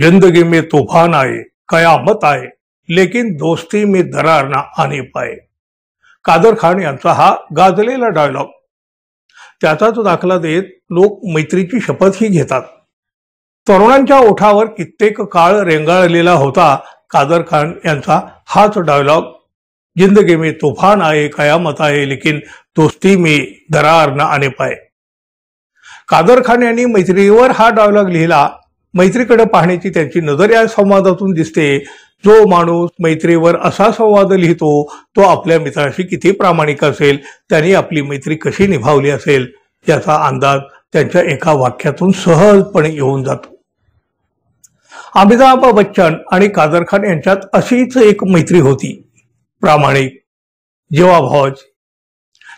जिंदगी में तूफान आए कयामत आए लेकिन दोस्ती में दरार ना आने पाए. कादर खान यांचा हा गाजलेला डायलॉग. त्याचाच दाखला देत लोक मैत्रीची शपथही घेतात. तरुणांच्या ओठावर कित्येक काळ रेंगाळलेला होता कादर खान यांचा हाच डायलॉग. जिंदगी में तूफान आए कयामत आए लेकिन दोस्ती में दरार न आने पाए. कादर खान यांनी मैत्रीवर हा डायलॉग लिहिला. मैत्रीकडे पाहण्याची त्यांची नजर या संवादातून दिसते. जो माणूस मैत्रीवर असा संवाद लिहितो तो आपल्या मित्राशी किती प्रामाणिक असेल, त्यांनी आपली मैत्री कशी निभावली असेल याचा अंदाज त्यांच्या एका वाक्यातून सहजपणे येऊन जातो. अमिताभ बच्चन आणि कादर खान यांच्यात अशीच एक मैत्री होती, प्रामाणिक, जीवाभावाची.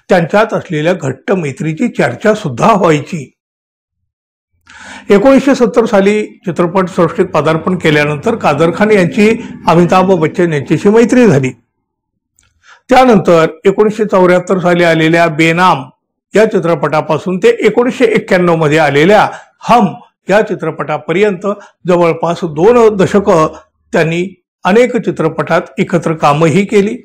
त्यांच्यात असलेल्या घट्ट मैत्रीची चर्चा सुद्धा व्हायची. 1970 साली चित्रपट सृष्टीत पदार्पण केल्यानंतर कादर खान यांची अमिताभ बच्चन यांच्याशी मैत्री झाली. त्यानंतर 1974 साली आलेल्या बेनाम या चित्रपटापासून ते 1991 मध्ये आलेल्या हम या चित्रपटापर्यंत जवळपास 2 दशकं त्यांनी अनेक चित्रपटात एकत्र कामही केली.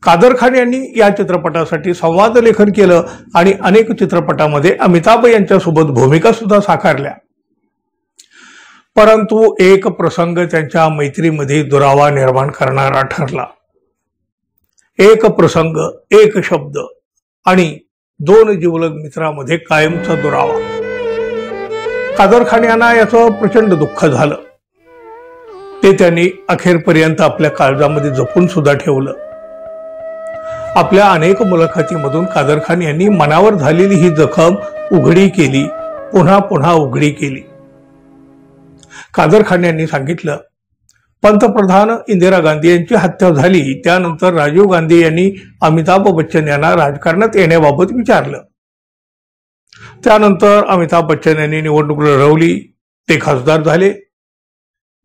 कादर खान यांनी या चित्रपटासाठी संवाद लेखन केलं आणि अनेक चित्रपटामध्ये अमिताभ यांच्यासोबत भूमिका सुद्धा साकारल्या. परंतु एक प्रसंग त्यांच्या मैत्रीमध्ये दुरावा निर्माण करणारा ठरला. एक प्रसंग, एक शब्द आणि 2 जिवलग मित्रांमध्ये कायमचा दुरावा. कादर खान यांना याचं प्रचंड दुःख झालं. ते त्यांनी अखेरपर्यंत आपल्या काळजामध्ये जपून सुद्धा ठेवलं. आपल्या अनेक मुलाखतीमधून कादर खान यांनी मनावर झालेली ही जखम उघडी केली, पुन्हा पुन्हा उघडी केली. कादर खान यांनी सांगितलं, पंतप्रधान इंदिरा गांधी यांची हत्या झाली त्यानंतर राजीव गांधी यांनी अमिताभ बच्चन यांना राजकारणात येण्याबाबत विचारलं. त्यानंतर अमिताभ बच्चन यांनी निवडणूक लढवली, ते खासदार झाले.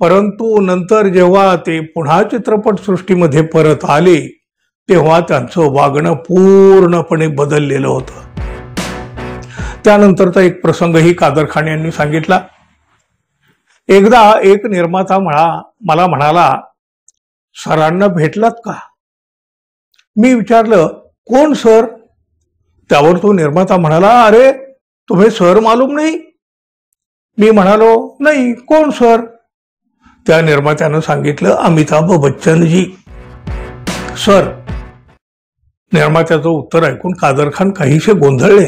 परंतु नंतर जेव्हा ते पुन्हा चित्रपट सृष्टीमध्ये परत आले तेव्हा त्यांचं वागणं पूर्णपणे बदललेलं होतं. त्यानंतरचा एक प्रसंगही कादर खान यांनी सांगितला. एकदा एक निर्माता मला म्हणाला, सरांना भेटलात का? मी विचारलं, कोण सर? त्यावर तो निर्माता म्हणाला, अरे तुम्हें सर मालूम नहीं? मी म्हणालो, नाही, कोण सर? त्या निर्मात्यानं सांगितलं, अमिताभ बच्चन जी. सर. निर्मात्याचं उत्तर ऐकून कादर खान काहीसे गोंधळले.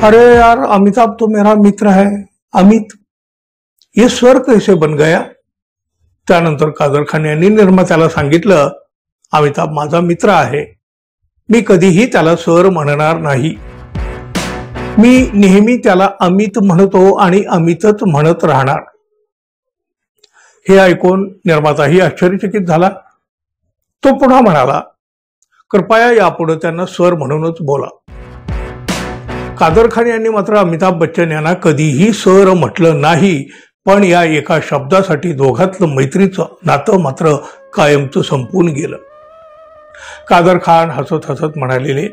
अरे यार, अमिताभ तो मेरा मित्र है, अमित. ये सर कैसे बन गया? त्यानंतर कादर खान यांनी निर्मात्याला सांगितलं, अमिताभ माझा मित्र आहे, मी कधीही त्याला सर म्हणणार नाही. मी नेहमी त्याला अमित म्हणतो आणि अमितच म्हणत राहणार. हे ऐकून निर्माताही आश्चर्यचकित झाला. तो पुन्हा म्हणाला, कृपया यापुढे त्यांना सर म्हणूनच बोला. कादर खान यांनी मात्र अमिताभ बच्चन यांना कधीही सर म्हटलं नाही, पण या एका शब्दासाठी दोघातलं मैत्रीचं नातं मात्र कायमचं संपून गेलं. कादर खान हसत हसत म्हणालेले,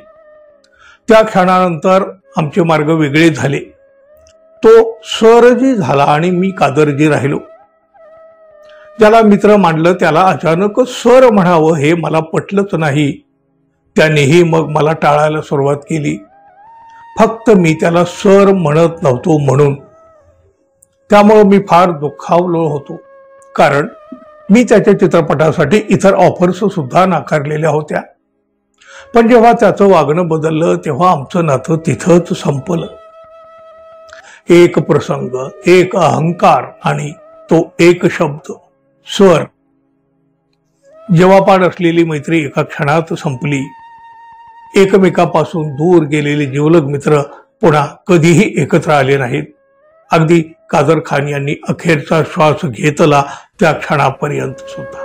त्या क्षणानंतर आमचे मार्ग वेगळे झाले. तो सरजी झाला आणि मी कादरजी राहिलो. ज्याला मित्र मानलं त्याला अचानक सर म्हणावं हे मला पटलंच नाही. त्यानेही मग मला टाळायला सुरुवात केली, फक्त मी त्याला सर म्हणत नव्हतो म्हणून. त्यामुळे मी फार दुःखावलो होतो, कारण मी त्याच्या चित्रपटासाठी इतर ऑफर्स सुद्धा नाकारलेल्या होत्या. पण जेव्हा त्याचं वागणं बदललं तेव्हा आमचं नातं तिथंच संपलं. एक प्रसंग, एक अहंकार आणि तो एक शब्द, सर. जेव्हापाड असलेली मैत्री एका क्षणात संपली. एकमेकापासून दूर गेलेले जिवलग मित्र पुन्हा कधीही एकत्र आले नाहीत. अगदी कादर खान यांनी अखेरचा श्वास घेतला त्या क्षणापर्यंत सुद्धा.